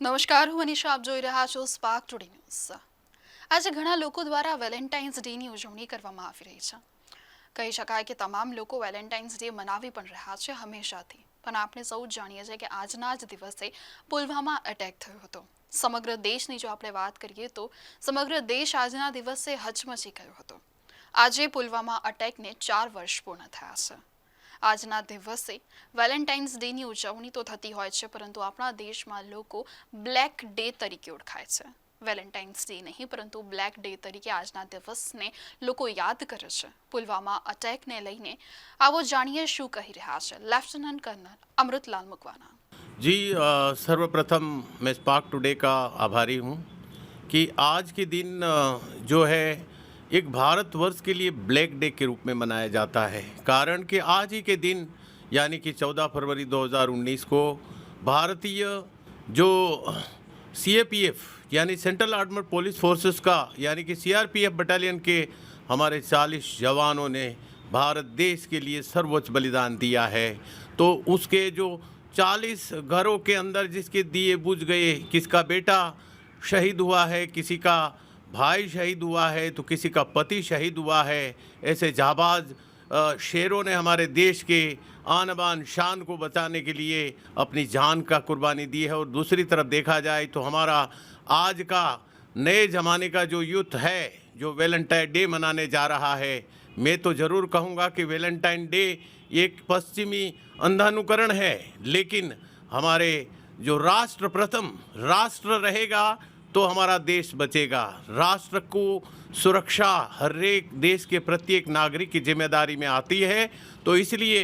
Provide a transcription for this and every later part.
નમસ્કાર, હું મનીષા. આપ જોઈ રહ્યા છો સ્પાર્ક ટુડે ન્યૂઝ. આજે ઘણા લોકો દ્વારા વેલેન્ટાઇન્સ ડેની ઉજવણી કરવામાં આવી રહી છે. કહી શકાય કે તમામ લોકો વેલેન્ટાઇન્સ ડે મનાવી પણ રહ્યા છે હંમેશાથી. પણ આપણે સૌ જાણીએ છીએ કે આજના જ દિવસે પુલવામા એટેક થયો હતો. સમગ્ર દેશની જો આપણે વાત કરીએ તો સમગ્ર દેશ આજના દિવસે હચમચી ગયો હતો. આજે પુલવામા અટેકને 4 વર્ષ પૂર્ણ થયા છે. આજના દિવસે વેલેન્ટાઇન્સ ડેની ઉજવણી તો થતી હોય છે, પરંતુ આપણા દેશમાં લોકો બ્લેક ડે તરીકે ઓળખાય છે. વેલેન્ટાઇન્સ ડે નહીં, પરંતુ બ્લેક ડે તરીકે આજના દિવસને લોકો યાદ કરે છે. પુલવામા અટેકને લઈને આવો જાણીએ શું કહી રહ્યા છે લેફ્ટનન્ટ કર્નલ અમૃતલાલ મકવાના. जी सर्वप्रथम मैं स्पार्क टुडे का आभारी हूँ कि आज के दिन जो है एक भारतवर्ष के लिए ब्लैक डे के रूप में मनाया जाता है। कारण कि आज ही के दिन यानी कि 14 फरवरी 2019 को भारतीय जो सीएपीएफ यानी सेंट्रल आर्मर्ड पुलिस फोर्सेस का यानी कि सीआरपीएफ बटालियन के हमारे 40 जवानों ने भारत देश के लिए सर्वोच्च बलिदान दिया है। तो उसके जो 40 घरों के अंदर जिसके दिए बुझ गए, किसका बेटा शहीद हुआ है, किसी का भाई शहीद हुआ है, तो किसी का पति शहीद हुआ है। ऐसे जाबाज शेरों ने हमारे देश के आन बान शान को बचाने के लिए अपनी जान का कुर्बानी दी है। और दूसरी तरफ देखा जाए तो हमारा आज का नए ज़माने का जो यूथ है, जो वैलेंटाइन डे मनाने जा रहा है, मैं तो ज़रूर कहूँगा कि वैलेंटाइन डे एक पश्चिमी अंधानुकरण है, लेकिन हमारे जो राष्ट्र प्रथम राष्ट्र रहेगा तो हमारा देश बचेगा। राष्ट्र को सुरक्षा हर एक देश के प्रत्येक नागरिक की जिम्मेदारी में आती है। तो इसलिए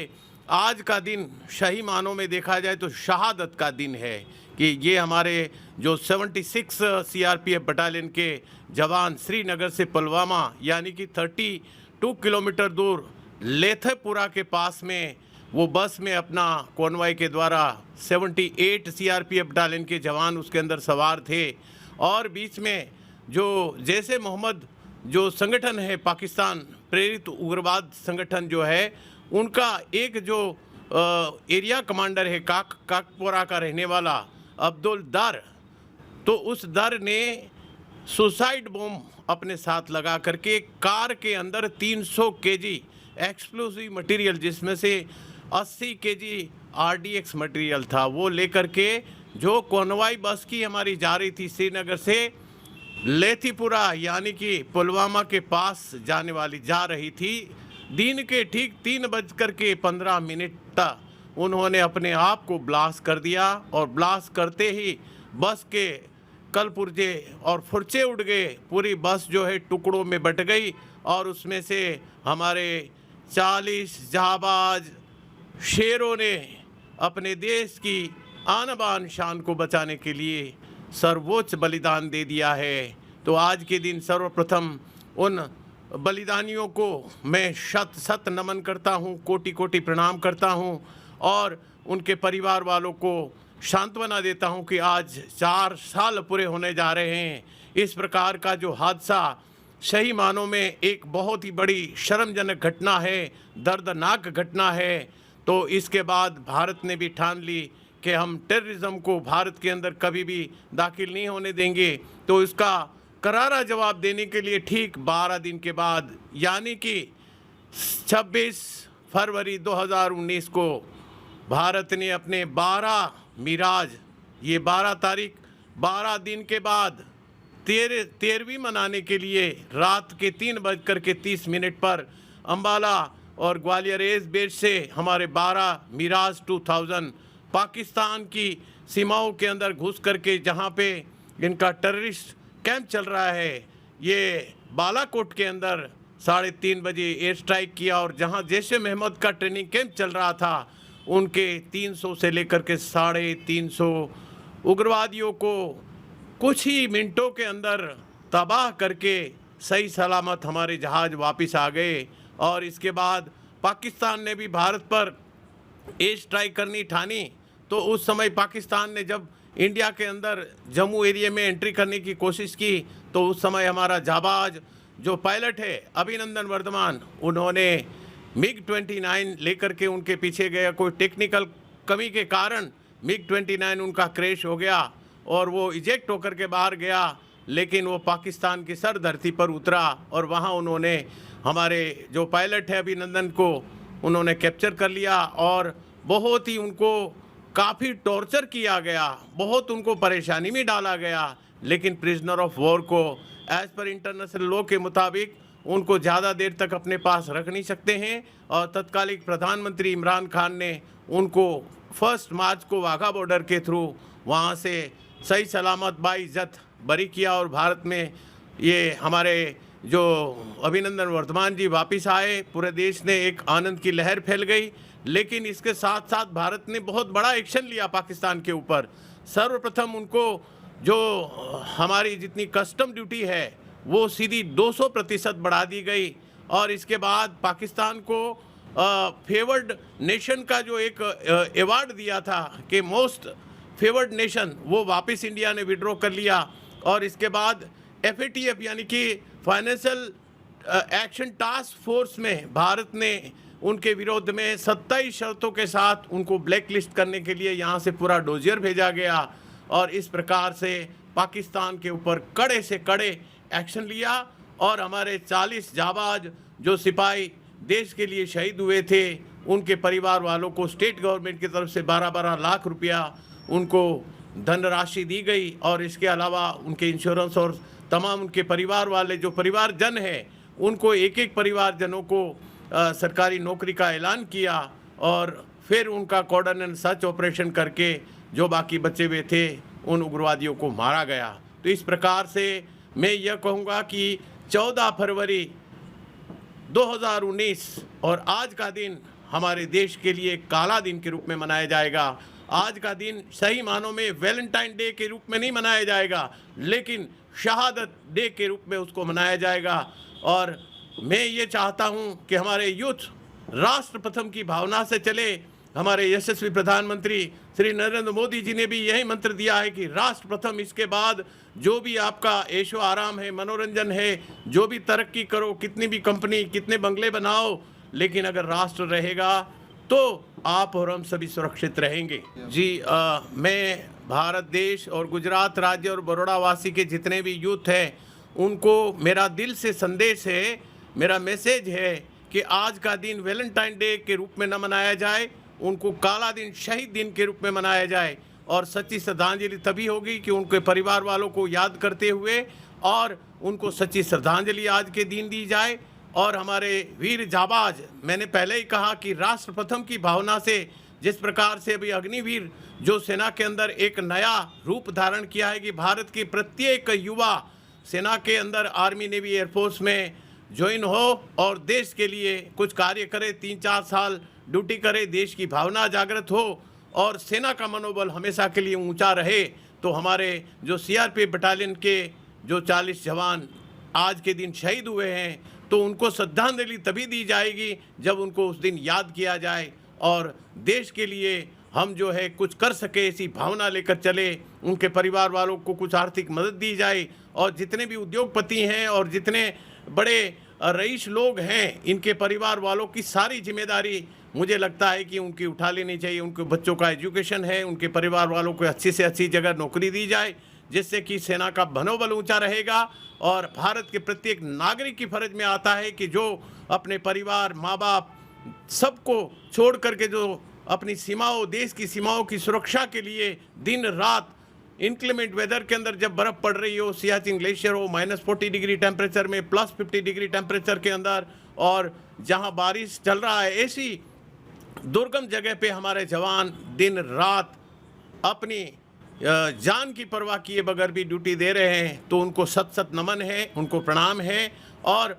आज का दिन सही मानों में देखा जाए तो शहादत का दिन है कि ये हमारे जो 76 सीआरपीएफ बटालियन के जवान श्रीनगर से पुलवामा यानी कि 32 किलोमीटर दूर लेथेपुरा के पास में वो बस में अपना कॉन्वॉय के द्वारा 78 सीआरपीएफ बटालियन के जवान उसके अंदर सवार थे। और बीच में जो जैसे मोहम्मद जो संगठन है, पाकिस्तान प्रेरित उग्रवाद संगठन जो है, उनका एक जो एरिया कमांडर है काकपोरा का रहने वाला अब्दुल दर, तो उस दर ने सुसाइड बम अपने साथ लगा करके कार के अंदर 300 केजी एक्सप्लोसिव मटेरियल, जिसमें से 80 केजी आरडीएक्स मटेरियल था, वो लेकर के जो कॉन्वॉय बस की हमारी जा रही थी श्रीनगर से लेथीपुरा यानी कि पुलवामा के पास जाने वाली जा रही थी, दिन के ठीक 3:15 तक उन्होंने अपने आप को ब्लास्ट कर दिया। और ब्लास्ट करते ही बस के कल पुर्जे और फुर्चे उड़ गए, पूरी बस जो है टुकड़ों में बट गई। और उसमें से हमारे 40 जाबाज शेरों ने अपने देश की आन बान शान को बचाने के लिए सर्वोच्च बलिदान दे दिया है। तो आज के दिन सर्वप्रथम उन बलिदानियों को मैं शत शत नमन करता हूँ, कोटि कोटि प्रणाम करता हूँ और उनके परिवार वालों को सांत्वना देता हूँ कि आज 4 साल पूरे होने जा रहे हैं। इस प्रकार का जो हादसा सही मानों में एक बहुत ही बड़ी शर्मजनक घटना है, दर्दनाक घटना है। तो इसके बाद भारत ने भी ठान ली कि हम टेररिज्म को भारत के अंदर कभी भी दाखिल नहीं होने देंगे। तो इसका करारा जवाब देने के लिए ठीक 12 दिन के बाद यानी कि 26 फरवरी 2019 को भारत ने अपने 12 मिराज, ये 12 तारीख 12 दिन के बाद 13वीं मनाने के लिए रात के 3:30 पर अंबाला और ग्वालियर एयर बेस से हमारे 12 मिराज 2000 पाकिस्तान की सीमाओं के अंदर घुस करके जहाँ पे इनका टेररिस्ट कैंप चल रहा है, ये बालाकोट के अंदर 3:30 बजे एयर स्ट्राइक किया। और जहाँ जैश ए मोहम्मद का ट्रेनिंग कैंप चल रहा था, उनके 300 से लेकर के 350 उग्रवादियों को कुछ ही मिनटों के अंदर तबाह करके सही सलामत हमारे जहाज़ वापस आ गए। और इसके बाद पाकिस्तान ने भी भारत पर एयर स्ट्राइक करनी ठानी। तो उस समय पाकिस्तान ने जब इंडिया के अंदर जम्मू एरिया में एंट्री करने की कोशिश की, तो उस समय हमारा जाबाज जो पायलट है अभिनंदन वर्धमान, उन्होंने MiG-29 लेकर के उनके पीछे गया। कोई टेक्निकल कमी के कारण MiG-29 उनका क्रैश हो गया और वो इजेक्ट होकर के बाहर गया, लेकिन वो पाकिस्तान की सर धरती पर उतरा और वहाँ उन्होंने हमारे जो पायलट है अभिनंदन को उन्होंने कैप्चर कर लिया और बहुत ही उनको काफ़ी टॉर्चर किया गया, बहुत उनको परेशानी में डाला गया। लेकिन प्रिजनर ऑफ वॉर को एज़ पर इंटरनेशनल लॉ के मुताबिक उनको ज़्यादा देर तक अपने पास रख नहीं सकते हैं और तत्कालिक प्रधानमंत्री इमरान खान ने उनको 1 मार्च को वाघा बॉर्डर के थ्रू वहाँ से सही सलामत बाइज्जत बरी किया और भारत में ये हमारे जो अभिनंदन वर्धमान जी वापस आए। पूरे देश ने एक आनंद की लहर फैल गई। लेकिन इसके साथ साथ भारत ने बहुत बड़ा एक्शन लिया पाकिस्तान के ऊपर। सर्वप्रथम उनको जो हमारी जितनी कस्टम ड्यूटी है वो सीधी 200% बढ़ा दी गई और इसके बाद पाकिस्तान को फेवर्ड नेशन का जो एक अवार्ड दिया था कि मोस्ट फेवर्ड नेशन, वो वापस इंडिया ने विड्रॉ कर लिया। और इसके बाद FATF यानी कि फाइनेंशियल एक्शन टास्क फोर्स में भारत ने उनके विरोध में 27 शर्तों के साथ उनको ब्लैक लिस्ट करने के लिए यहाँ से पूरा डोजियर भेजा गया और इस प्रकार से पाकिस्तान के ऊपर कड़े से कड़े एक्शन लिया और हमारे 40 जाबाज जो सिपाही देश के लिए शहीद हुए थे उनके परिवार वालों को स्टेट गवर्नमेंट की तरफ से 12-12 लाख रुपया उनको धनराशि दी गई और इसके अलावा उनके इंश्योरेंस और तमाम उनके परिवार वाले जो परिवारजन हैं उनको एक परिवारजनों को सरकारी नौकरी का ऐलान किया और फिर उनका कॉर्डन एंड सर्च ऑपरेशन करके जो बाकी बचे हुए थे उन उग्रवादियों को मारा गया। तो इस प्रकार से मैं यह कहूँगा कि 14 फरवरी 2019 और आज का दिन हमारे देश के लिए काला दिन के रूप में मनाया जाएगा। आज का दिन सही मानों में वैलेंटाइन डे के रूप में नहीं मनाया जाएगा, लेकिन शहादत डे के रूप में उसको मनाया जाएगा। और मैं ये चाहता हूँ कि हमारे यूथ राष्ट्र प्रथम की भावना से चले। हमारे यशस्वी प्रधानमंत्री श्री नरेंद्र मोदी जी ने भी यही मंत्र दिया है कि राष्ट्र प्रथम, इसके बाद जो भी आपका ऐशो आराम है, मनोरंजन है, जो भी तरक्की करो, कितनी भी कंपनी, कितने बंगले बनाओ, लेकिन अगर राष्ट्र रहेगा तो आप और हम सभी सुरक्षित रहेंगे। जी मैं भारत देश और गुजरात राज्य और बड़ौदा वासी के जितने भी यूथ हैं उनको मेरा दिल से संदेश है, मेरा मैसेज है कि आज का दिन वैलेंटाइन डे के रूप में न मनाया जाए, उनको काला दिन, शहीद दिन के रूप में मनाया जाए। और सच्ची श्रद्धांजलि तभी होगी कि उनके परिवार वालों को याद करते हुए और उनको सच्ची श्रद्धांजलि आज के दिन दी जाए। और हमारे वीर जाबाज, मैंने पहले ही कहा कि राष्ट्र प्रथम की भावना से जिस प्रकार से अभी अग्निवीर जो सेना के अंदर एक नया रूप धारण किया है कि भारत की प्रत्येक युवा सेना के अंदर, आर्मी, नेवी, एयरफोर्स में ज्वाइन हो और देश के लिए कुछ कार्य करे, 3-4 साल ड्यूटी करे, देश की भावना जागृत हो और सेना का मनोबल हमेशा के लिए ऊंचा रहे। तो हमारे जो CRPF बटालियन के जो 40 जवान आज के दिन शहीद हुए हैं तो उनको श्रद्धांजलि तभी दी जाएगी जब उनको उस दिन याद किया जाए और देश के लिए हम जो है कुछ कर सके ऐसी भावना लेकर चले। उनके परिवार वालों को कुछ आर्थिक मदद दी जाए और जितने भी उद्योगपति हैं और जितने बड़े रईस लोग हैं, इनके परिवार वालों की सारी जिम्मेदारी मुझे लगता है कि उनकी उठा लेनी चाहिए। उनके बच्चों का एजुकेशन है, उनके परिवार वालों को अच्छी से अच्छी जगह नौकरी दी जाए जिससे कि सेना का मनोबल ऊंचा रहेगा। और भारत के प्रत्येक नागरिक की फर्ज में आता है कि जो अपने परिवार, माँ बाप सबको छोड़ करके जो अपनी सीमाओं, देश की सीमाओं की सुरक्षा के लिए दिन रात इंक्लेमेंट वेदर के अंदर जब बर्फ़ पड़ रही हो, सियाचिन ग्लेशियर हो, -40 डिग्री टेम्परेचर में, +50 डिग्री टेम्परेचर के अंदर, और जहां बारिश चल रहा है, ऐसी दुर्गम जगह पे हमारे जवान दिन रात अपनी जान की परवाह किए बगैर भी ड्यूटी दे रहे हैं। तो उनको सत सत नमन है, उनको प्रणाम है। और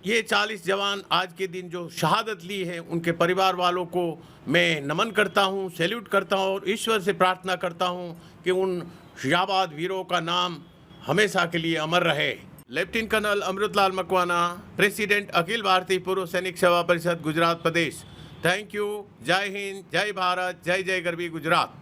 ये 40 जवान आज के दिन जो शहादत ली है उनके परिवार वालों को मैं नमन करता हूँ, सैल्यूट करता हूँ और ईश्वर से प्रार्थना करता हूँ कि उन जाबाज वीरों का नाम हमेशा के लिए अमर रहे। Lieutenant colonel Amritlal Makwana, president Akhil Bharatiya Purva सैनिक सेवा परिषद गुजरात प्रदेश। Thank you. जय हिंद, जय भारत, जय जय गरवी गुजरात।